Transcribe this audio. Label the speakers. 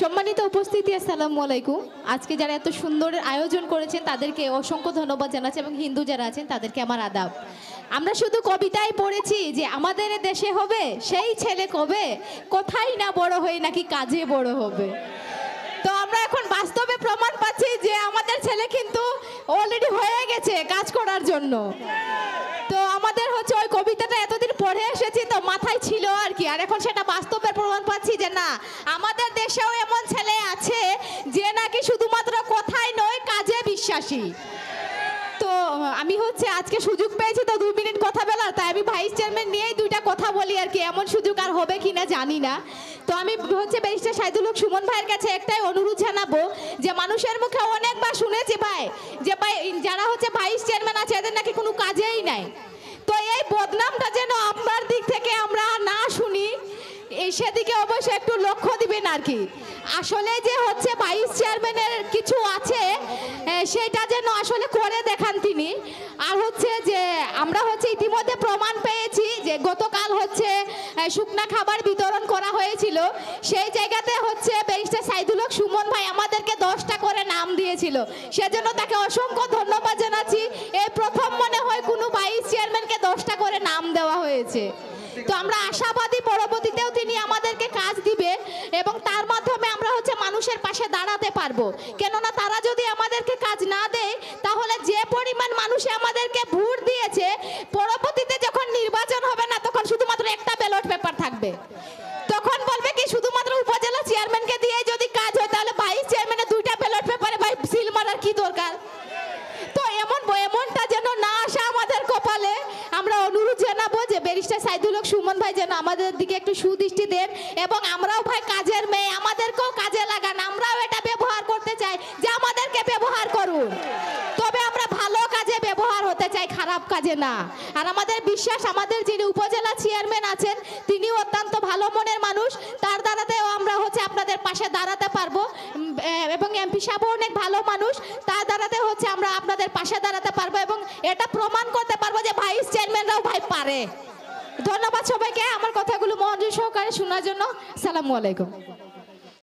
Speaker 1: সম্মানিত উপস্থিতি, আসসালামু আলাইকুম। আজকে যারা এত সুন্দর আয়োজন করেছেন তাদেরকে অসংখ্য ধন্যবাদ জানাচ্ছি এবং হিন্দু যারা আছেন তাদেরকে আমার আদাব। আমরা শুধু কবিতায় পড়েছি যে আমাদের দেশে হবে সেই ছেলে কবে, কোথায় না বড় হয়ে নাকি কাজে বড় হবে। তো আমরা এখন বাস্তবে প্রমাণ পাচ্ছি যে আমাদের ছেলে কিন্তু অলরেডি হয়ে গেছে কাজ করার জন্য। তো আমাদের হচ্ছে ওই কবিতাটা এতদিন পড়ে এসেছি তো মাথায় ছিল আর কি, আর এখন সেটা বাস্তবের প্রমাণ পাচ্ছি যে না, আমাদের দেশেও এমন ছেলে আছে যে নাকি শুধুমাত্র কথাই নয় কাজে বিশ্বাসী। তো আমি হচ্ছে আজকে সুযোগ পেয়েছি তো 2 মিনিট কথা বলার, তাই আমি ভাইস চেয়ারম্যান নিয়েই 2টা কথা বলি আর কি। এমন সুযোগ আর হবে কিনা জানি না। তো আমি হচ্ছে ব্যারিস্টার সাইদুল হক সুমন ভাইয়ের কাছে একটাই অনুরোধ জানাবো যে মানুষের মুখে অনেকবার শুনেছি ভাই যে ভাই যারা হচ্ছে ভাইস চেয়ারম্যান আছে এদের নাকি কোনো কাজেই নাই। তো এই বদনামটা যেন আপনার দিক থেকে আমরা না শুনি, এই সেদিকে অবশ্যই একটু লক্ষ্য দিবেন আর কি। আসলে যে হচ্ছে ভাইস চেয়ারম্যানের কিছু আছে সেটা যেন আসলে করে দেখান তিনি। আর হচ্ছে যে আমরা হচ্ছে ইতিমধ্যে প্রমাণ পেয়েছি যে গতকাল হচ্ছে শুকনা খাবার বিতরণ করা হয়েছিল, সেই জায়গাতে হচ্ছে ব্যারিস্টার সাইদুল হক সুমন ভাই আমাদেরকে 10টা করে নাম দিয়েছিল, সেজন্য তাকে অসংখ্য ধন্যবাদ জানাচ্ছি। এই প্রথম মনে হয় কোনো ভাইস চেয়ারম্যানকে 10টা করে নাম দেওয়া হয়েছে। তো আমরা আশাবাদী পরবর্তীতেও তিনি আমাদেরকে কাজ দিবে এবং তার মাধ্যমে আমরা হচ্ছে মানুষের পাশে দাঁড়াতে পারবো। কেননা তারা যদি আমাদেরকে কাজ না দেয় তাহলে যে পরিমাণ মানুষে আমাদেরকে ভোট দিয়েছে, পরবর্তীতে যখন নির্বাচন হবে না তখন শুধুমাত্র একটা ব্যালট পেপার থাকবে। তখন বলবে কি শুধুমাত্র উপজেলা চেয়ারম্যানকে দিয়ে যদি কাজ হয় তাহলে ভাইস চেয়ারম্যানের 2টা ব্যালট পেপারে ভাই সিল মারার কি দরকার। তো এমনটা যেন না আসে আমাদের কপালে। আমরা অনুরোধ জানাবো যে ব্যারিস্টার সাইদুল হক সুমন ভাই যেন আমাদের দিকে একটু সুদৃষ্টি দেন এবং আমরাও ভাই কাজের মেয়ে, আমাদেরকেও কাজে লাগান। আমরাও এটা ব্যবহার করতে চাই যে আমাদেরকে ব্যবহার করুন, তবে আমরা ভালো কাজে ব্যবহার হতে চাই, খারাপ কাজে না। আর আমাদের বিশ্বাস আমাদের যিনি উপজেলা চেয়ারম্যান আছেন তিনিও অত্যন্ত ভালো মনের মানুষ, তার দ্বারাতেও আমরা হচ্ছে আপনাদের পাশে দাঁড়াতে পারবো এবং এমপি সাহেবও অনেক ভালো মানুষ, তার দ্বারাতে হচ্ছে আমরা আপনাদের পাশে দাঁড়াতে পারবো এবং এটা প্রমাণ করতে পারবো যে ভাইস চেয়ারম্যানরাও ভাই পারে। ধন্যবাদ সবাইকে আমার কথাগুলো মনোযোগ সহকারে শোনার জন্য। আসসালামু আলাইকুম।